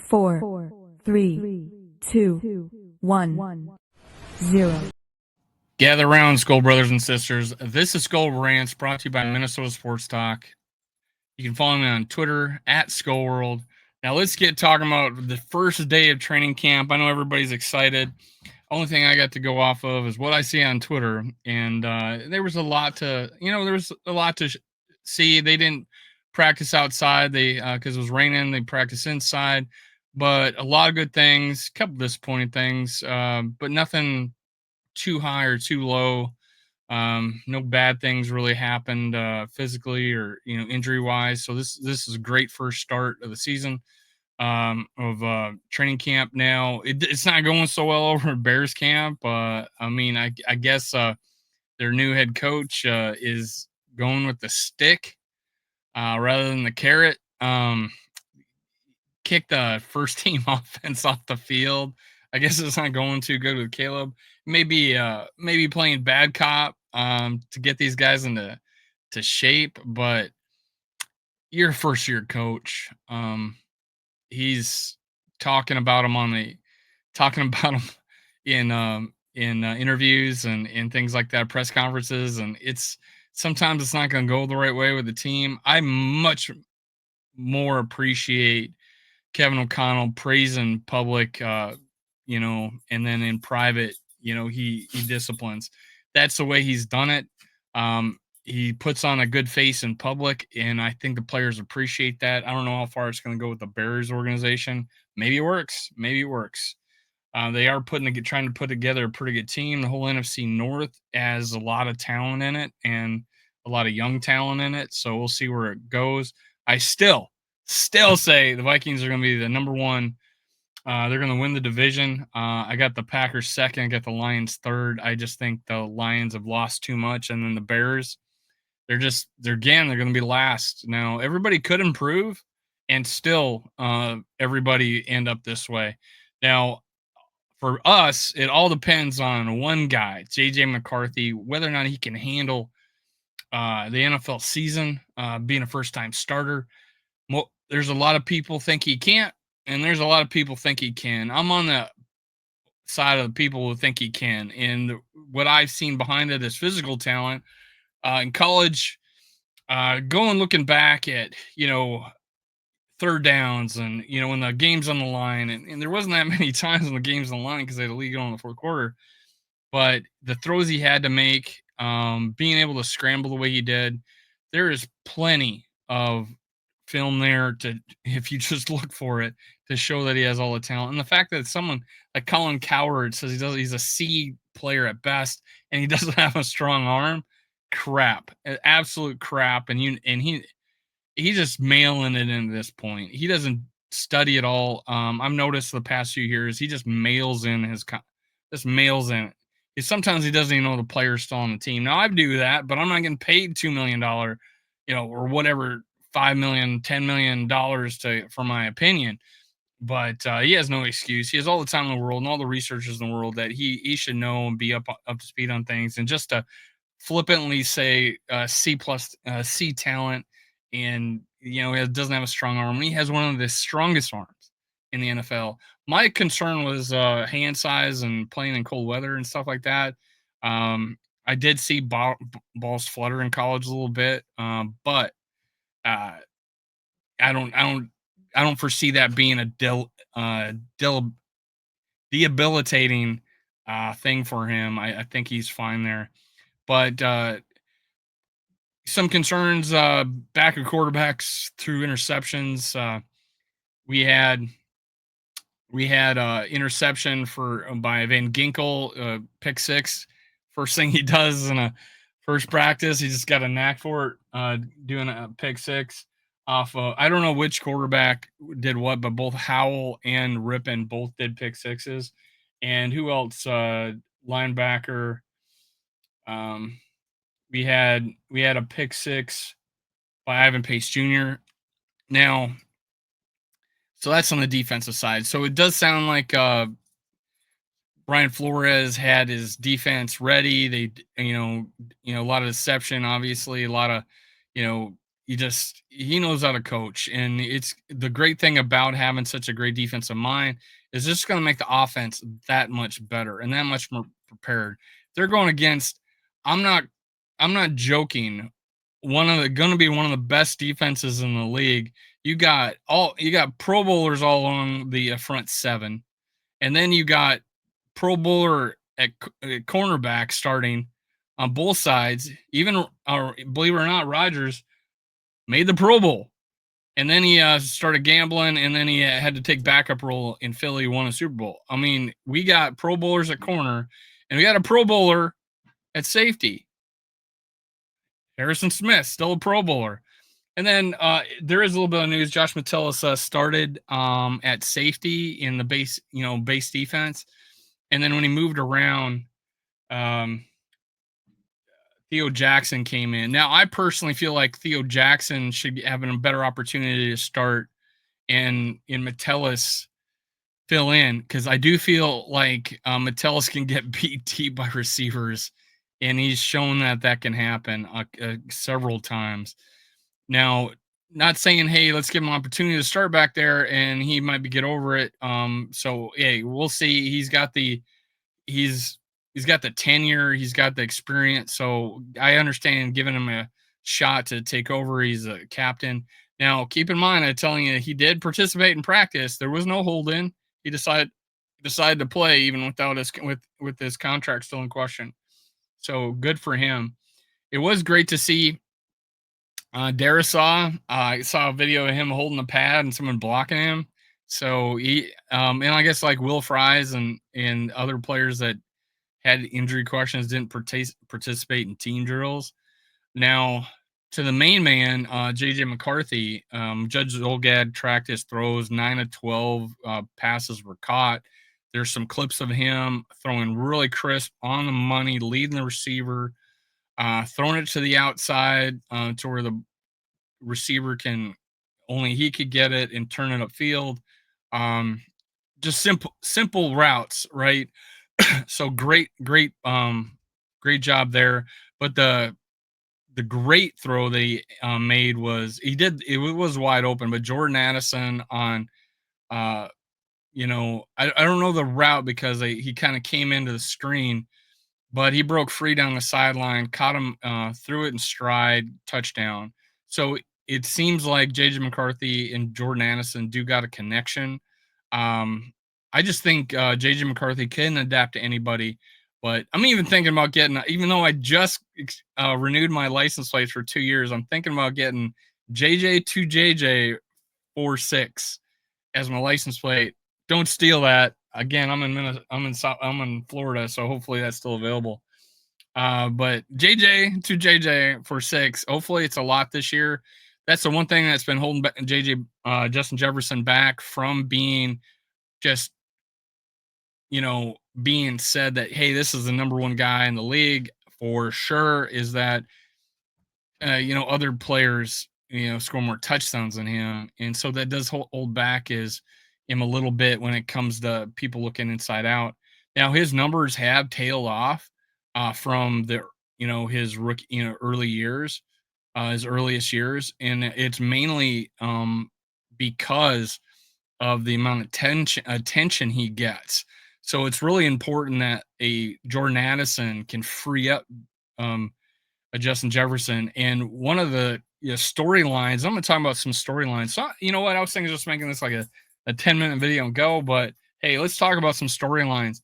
4, 3, 2, 1, 0. Gather around, Skull brothers and sisters. This is Skull Rants, brought to you by Minnesota Sports Talk. You can follow me on Twitter at SkullWorld. Now let's get talking about the first day of training camp. I know everybody's excited. Only thing I got to go off of is what I see on Twitter, and there was a lot to, see. They didn't practice outside. They because it was raining, they practiced inside. But a lot of good things, a couple disappointing things, but nothing too high or too low. No bad things really happened physically or injury wise. So this is a great first start of the season of training camp. Now it's not going so well over at Bears camp. I guess their new head coach is going with the stick rather than the carrot. Kick the first team offense off the field. I guess it's not going too good with Caleb. Maybe playing bad cop to get these guys into shape, but you're a first year coach. He's talking about him in interviews and things like that, press conferences, and sometimes it's not going to go the right way with the team. I much more appreciate Kevin O'Connell praising public, and then in private, he disciplines. That's the way he's done it. He puts on a good face in public, and I think the players appreciate that. I don't know how far it's going to go with the Bears organization. Maybe it works. They are trying to put together a pretty good team. The whole NFC North has a lot of talent in it and a lot of young talent in it. So we'll see where it goes. I still say the Vikings are going to be the number one. They're going to win the division. I got the Packers second. I got the Lions third. I just think the Lions have lost too much. And then the Bears, they're going to be last. Now, everybody could improve and still everybody end up this way. Now, for us, it all depends on one guy, jjmccarthy, whether or not he can handle the NFL season, being a first-time starter. There's a lot of people think he can't, and there's a lot of people think he can. I'm on the side of the people who think he can, and what I've seen behind it is physical talent. In college, looking back at third downs and when the game's on the line, and there wasn't that many times when the game's on the line because they had a lead on the fourth quarter. But the throws he had to make, being able to scramble the way he did, there is plenty of film there if you just look for it, to show that he has all the talent. And the fact that someone like Colin Cowherd says he's a C player at best and he doesn't have a strong arm, crap, absolute crap. And he's just mailing it in at this point. He doesn't study at all. I've noticed the past few years he just mails in it. Sometimes he doesn't even know the player's still on the team. Now I do that, but I'm not getting paid $2 million, or whatever, $5 million, $10 million for my opinion. But he has no excuse. He has all the time in the world and all the researchers in the world that he should know and be up to speed on things. And just to flippantly say C talent, and he doesn't have a strong arm. And he has one of the strongest arms in the NFL. My concern was hand size and playing in cold weather and stuff like that. I did see balls flutter in college a little bit, but I don't foresee that being a debilitating thing for him. I think he's fine there, but some concerns back of quarterbacks through interceptions. We had interception by Van Ginkel, pick six. First thing he does in a first practice, he just got a knack for it, doing a pick six off. I don't know which quarterback did what, but both Howell and Rippon both did pick sixes. And who else? Linebacker. We had a pick six by Ivan Pace Jr. Now, so that's on the defensive side. So it does sound like Brian Flores had his defense ready. They, a lot of deception, obviously, a lot of, he knows how to coach, and it's the great thing about having such a great defensive mind is just going to make the offense that much better and that much more prepared. They're going against. I'm not. I'm not joking. Going to be one of the best defenses in the league. You got Pro Bowlers all along the front seven, and then you got Pro Bowler at cornerback starting on both sides. Even believe it or not, Rodgers made the Pro Bowl. And then he started gambling, and then he had to take backup role in Philly, won a Super Bowl. I mean, we got Pro Bowlers at corner, and we got a Pro Bowler at safety. Harrison Smith, still a Pro Bowler. And then there is a little bit of news. Josh Metellus started at safety in the base defense, and then when he moved around, um, Theo Jackson came in. Now, I personally feel like Theo Jackson should have a better opportunity to start, and in Metellus fill in, because I do feel like Metellus can get beat deep by receivers, and he's shown that can happen several times. Now, not saying, hey, let's give him an opportunity to start back there, and he might get over it. So hey, we'll see. He's he's got the tenure, he's got the experience. So I understand giving him a shot to take over. He's a captain. Now, keep in mind, I'm telling you, he did participate in practice. There was no hold in. He decided to play even without with his contract still in question. So good for him. It was great to see Darisaw. I saw a video of him holding the pad and someone blocking him. So and I guess like Will Fries and other players that had injury questions didn't participate in team drills. Now, to the main man, JJ McCarthy, Judge Zolgad tracked his throws. 9 of 12 passes were caught. There's some clips of him throwing really crisp, on the money, leading the receiver, throwing it to the outside to where the receiver only he could get it and turn it upfield. Just simple routes, right? So great job there. But the great throw they made was it was wide open, but Jordan Addison on I don't know the route because he kind of came into the screen, but he broke free down the sideline, caught him, threw it in stride, touchdown. So it seems like JJ McCarthy and Jordan Addison do got a connection. I just think JJ McCarthy can adapt to anybody. But I'm even thinking about getting, even though I just renewed my license plates for 2 years, I'm thinking about getting JJ2JJ 46 as my license plate. Don't steal that. Again, I'm in Florida, so hopefully that's still available. But JJ2JJ for 6. Hopefully it's a lot this year. That's the one thing that's been holding back Justin Jefferson back from being just being said that, hey, this is the number one guy in the league for sure, is that other players score more touchdowns than him, and so that does hold back him a little bit when it comes to people looking inside out. Now his numbers have tailed off from his rookie early years, his earliest years, and it's mainly because of the amount of attention he gets. So it's really important that a Jordan Addison can free up a Justin Jefferson. And one of the storylines, I'm going to talk about some storylines. So, you know what? I was thinking just making this like a 10-minute video and go, but hey, let's talk about some storylines.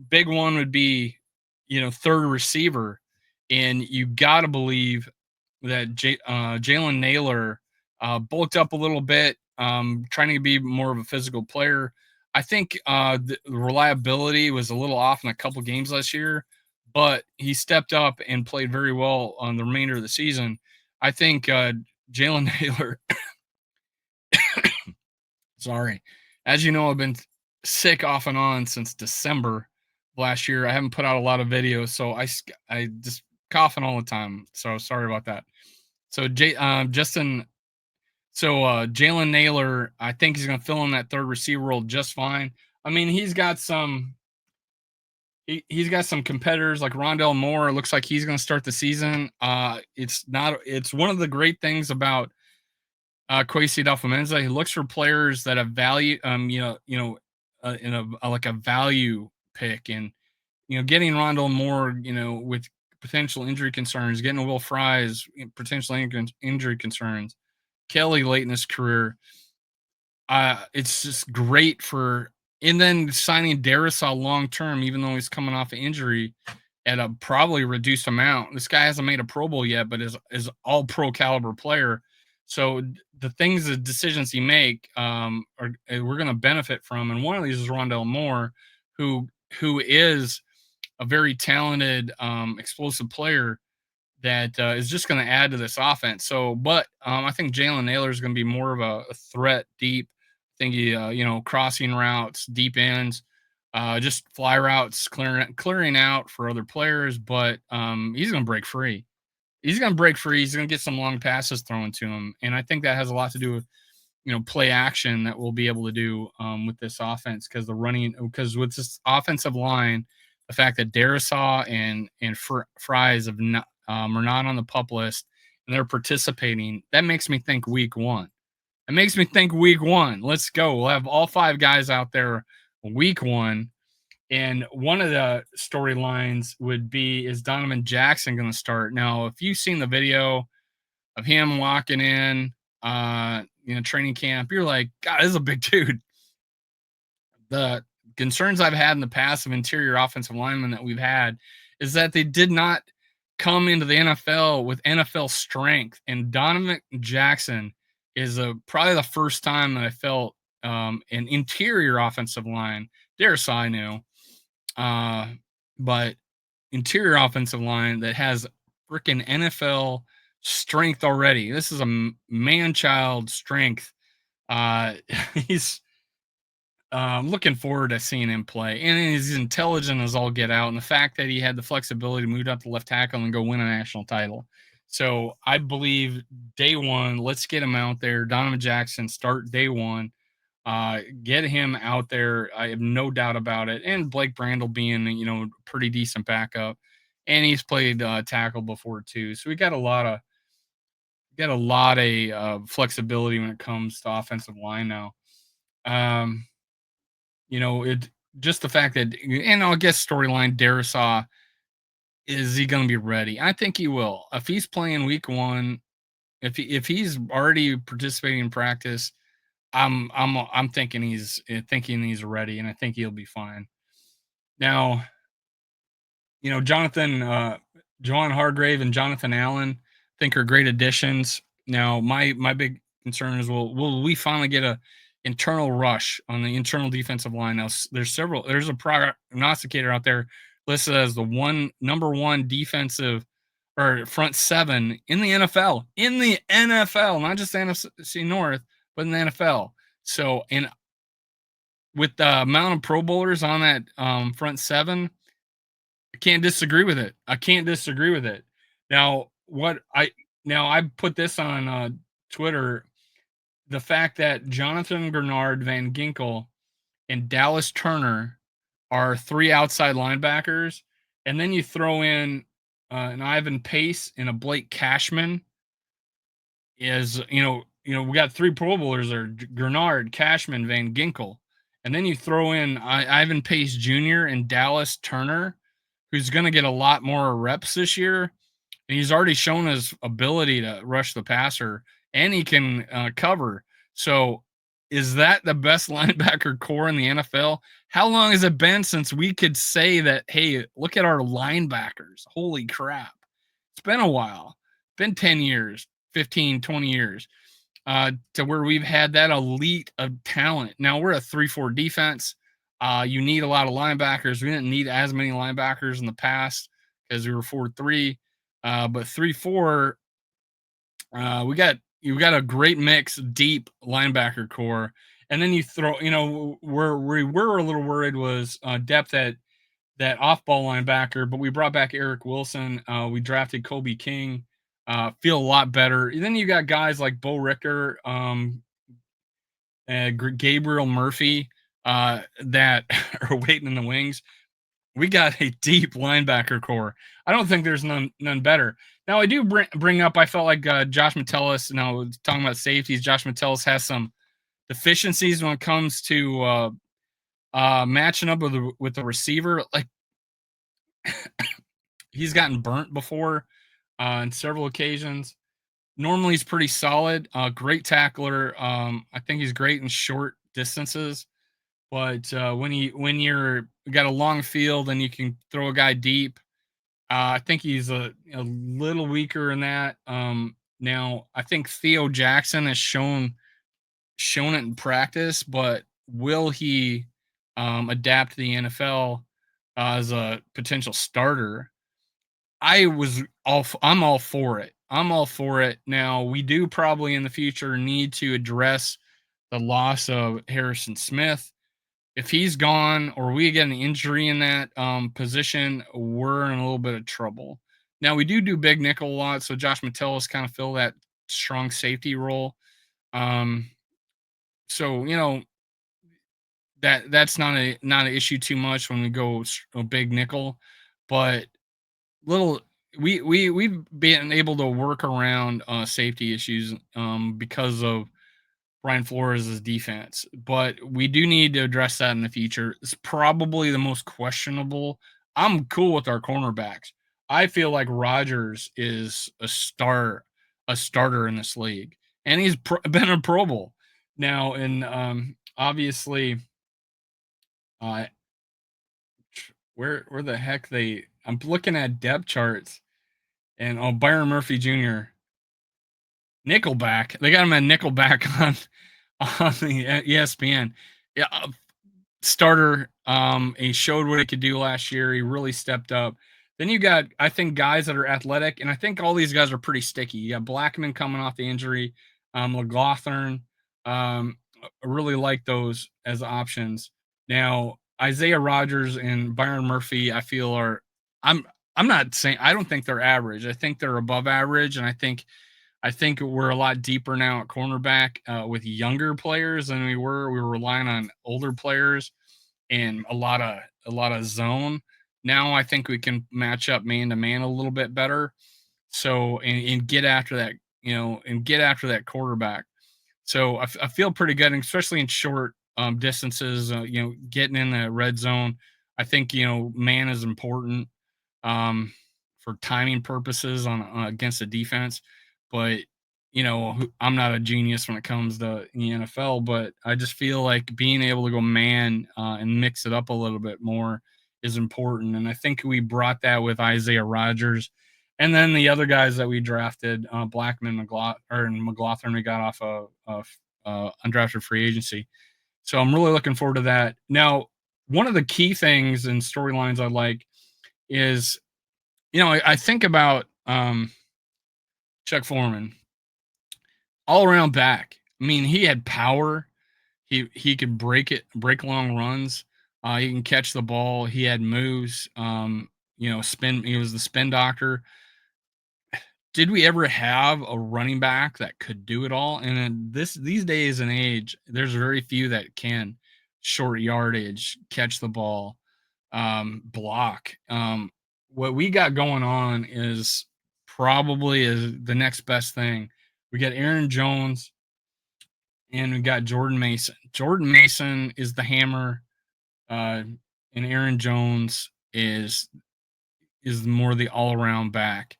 Big one would be, third receiver. And you got to believe that Jalen Naylor bulked up a little bit, trying to be more of a physical player. I think the reliability was a little off in a couple games last year, but he stepped up and played very well on the remainder of the season. I think Jalen Naylor, sorry, as you know, I've been sick off and on since December last year. I haven't put out a lot of videos, so I just coughing all the time. So sorry about that. So Justin. So Jalen Naylor, I think he's going to fill in that third receiver role just fine. I mean, he's got some he's got some competitors like Rondell Moore. It looks like he's going to start the season. It's one of the great things about Kwesi Adolfo-Mensa. He looks for players that have value. In like a value pick, and getting Rondell Moore, with potential injury concerns, getting Will Fries, potential injury concerns, Kelly late in his career. It's just great for, and then signing Darisaw long term, even though he's coming off an injury at a probably reduced amount. This guy hasn't made a Pro Bowl yet, but is all pro caliber player. So the things, the decisions he make, we're going to benefit from. And one of these is Rondell Moore, who who is a very talented, explosive player that is just going to add to this offense. So, but I think Jalen Naylor is going to be more of a threat deep. I think he, crossing routes, deep ends, just fly routes, clearing out for other players. But he's going to break free. He's going to break free. He's going to get some long passes thrown to him, and I think that has a lot to do with play action that we'll be able to do with this offense, because with this offensive line, the fact that Darisaw and Fries have not, are not on the pup list and they're participating, that makes me think week one. It makes me think week one. Let's go. We'll have all five guys out there week one. And one of the storylines would be, is Donovan Jackson going to start? Now, if you've seen the video of him walking in, training camp, you're like, God, this is a big dude. The concerns I've had in the past of interior offensive linemen that we've had is that they did not come into the NFL with NFL strength. And Donovan Jackson is probably the first time that I felt an interior offensive line. Darius I knew, but interior offensive line that has freaking NFL strength already. This is a man-child strength. He's looking forward to seeing him play, and he's intelligent as all get out. And the fact that he had the flexibility to move up to left tackle and go win a national title. So I believe day one, let's get him out there. Donovan Jackson, start day one. Get him out there. I have no doubt about it. And Blake Brandel being, pretty decent backup, and he's played tackle before too. So we got a lot of flexibility when it comes to offensive line now. It just the fact that, and I guess storyline Darisaw, is he going to be ready? I think he will. If he's playing week one, if he's already participating in practice, I'm thinking he's ready, and I think he'll be fine. Now, Jonathan, Juwan Hargrave and Jonathan Allen, I think are great additions. Now, my big concern is, will we finally get a internal rush on the internal defensive line? Now, there's a prognosticator out there listed as the number one defensive or front seven in the NFL, not just the NFC North, but in the NFL. So, and with the amount of Pro Bowlers on that front seven, I can't disagree with it. Now, I put this on Twitter. The fact that Jonathan Grenard, Van Ginkel, and Dallas Turner are three outside linebackers, and then you throw in an Ivan Pace and a Blake Cashman, is we got three Pro Bowlers there: Grenard, Cashman, Van Ginkel, and then you throw in Ivan Pace Jr. and Dallas Turner, who's going to get a lot more reps this year. And he's already shown his ability to rush the passer, and he can cover. So, is that the best linebacker core in the NFL? How long has it been since we could say that, hey, look at our linebackers? Holy crap. It's been a while. It's been 10 years, 15, 20 years, to where we've had that elite of talent. Now, we're a 3-4 defense. You need a lot of linebackers. We didn't need as many linebackers in the past because we were 4-3. But 3-4, you got a great mix, deep linebacker core. And then you throw, where we were a little worried was depth at that off-ball linebacker, but we brought back Eric Wilson. We drafted Kobe King. Feel a lot better. And then you got guys like Bo Ricker, Gabriel Murphy, that are waiting in the wings. we got a deep linebacker core. I don't think there's none better. Now I do bring up. I felt like Josh Metellus. Now talking about safeties, Josh Metellus has some deficiencies when it comes to matching up with the receiver. Like he's gotten burnt before on several occasions. Normally he's pretty solid. Great tackler. I think he's great in short distances. But when you're got a long field and you can throw a guy deep, I think he's a little weaker in that. Now I think Theo Jackson has shown it in practice, but will he adapt to the NFL as a potential starter? I'm all for it. I'm all for it. Now we do probably in the future need to address the loss of Harrison Smith. If he's gone or we get an injury in that position, we're in a little bit of trouble. Now we do big nickel a lot, so Josh Metellus kind of fill that strong safety role. Um, so that's not an issue too much when we go a big nickel, but little we've been able to work around safety issues because of Brian Flores' defense, but we do need to address that in the future. It's probably the most questionable. I'm cool with our cornerbacks. I feel like Rodgers is a starter in this league, and he's been a Pro Bowl now. And obviously, uh, where the heck they? I'm looking at depth charts, and Byron Murphy Jr. Nickelback. They got him at Nickelback on the ESPN. Yeah, starter. He showed what he could do last year. He really stepped up. Then you got, I think, guys that are athletic, and I think all these guys are pretty sticky. You got Blackman coming off the injury, McLaughlin. I really like those as options. Now, Isaiah Rogers and Byron Murphy, I feel are. I'm I'm not saying I don't think they're average. I think they're above average, and I think we're a lot deeper now at cornerback with younger players than we were. We were relying on older players and a lot of zone. Now I think we can match up man to man a little bit better. So and get after that, and get after that quarterback. So I feel pretty good, and especially in short distances. Getting in the red zone. I think man is important um, for timing purposes on against the defense. But I'm not a genius when it comes to the NFL, but I just feel like being able to go man and mix it up a little bit more is important. And I think we brought that with Isaiah Rogers, and then the other guys that we drafted, Blackman, McLaughlin, we got off of undrafted free agency. So I'm really looking forward to that. Now, one of the key things and storylines I like is I think about Chuck Foreman, all around back. I mean, he had power. He could break long runs. He can catch the ball. He had moves. Spin. He was the spin doctor. Did we ever have a running back that could do it all? And in these days and age, there's very few that can short yardage, catch the ball, block. What we got going on is the next best thing. We got Aaron Jones and we got Jordan Mason. Jordan Mason is the hammer, and Aaron Jones is more the all around back.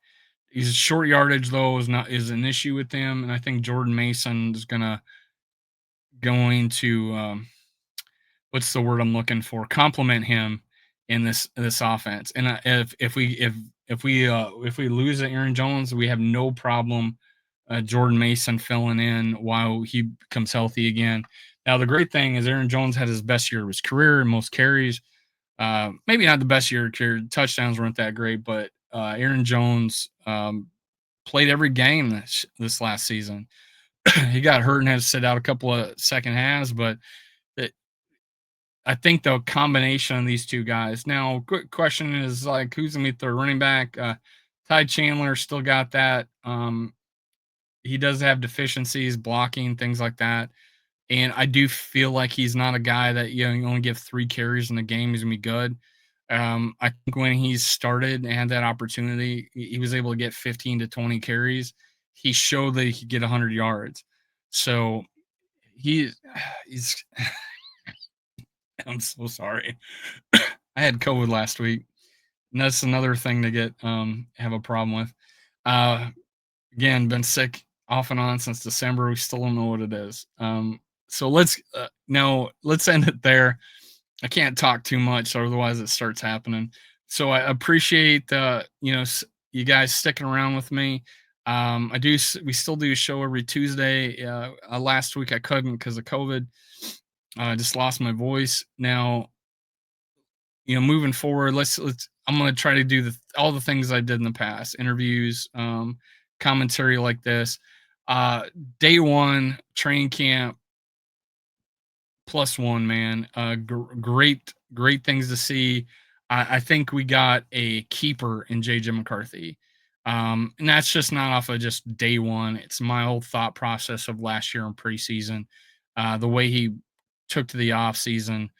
His short yardage though is an issue with him, and I think Jordan Mason is going to what's the word I'm looking for? Complement him in this offense. And if we lose Aaron Jones, we have no problem Jordan Mason filling in while he becomes healthy again. Now the great thing is Aaron Jones had his best year of his career in most carries. Maybe not the best year of career. Touchdowns weren't that great, but Aaron Jones played every game this last season. He got hurt and had to sit out a couple of second halves, but I think the combination of these two guys. Now, quick question is like, who's gonna be their running back? Ty Chandler still got that. He does have deficiencies, blocking things like that, and I do feel like he's not a guy that you only give 3 carries in the game, he's gonna be good. I think when he started and had that opportunity, he was able to get 15 to 20 carries. He showed that he could get 100 yards. So he he's I'm so sorry. I had COVID last week, and that's another thing to get have a problem with. Uh Again, been sick off and on since December. We still don't know what it is. So let's no, let's end it there. I can't talk too much, otherwise it starts happening. So I appreciate you guys sticking around with me. We still do a show every Tuesday. Last week I couldn't because of COVID. I just lost my voice. Now, moving forward, let's I'm gonna try to do all the things I did in the past, interviews, commentary like this. Uh Day one, training camp, +1, man. Great things to see. I think we got a keeper in JJ McCarthy. And that's just not off of just day one. It's my whole thought process of last year in preseason. The way he took to the off season.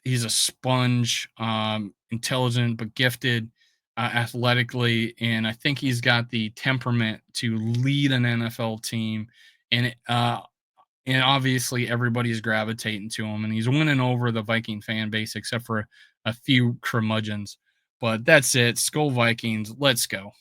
He's a sponge, intelligent but gifted athletically, and I think he's got the temperament to lead an NFL team. And obviously everybody's gravitating to him, and he's winning over the Viking fan base, except for a few curmudgeons. But that's it. Skull Vikings. Let's go.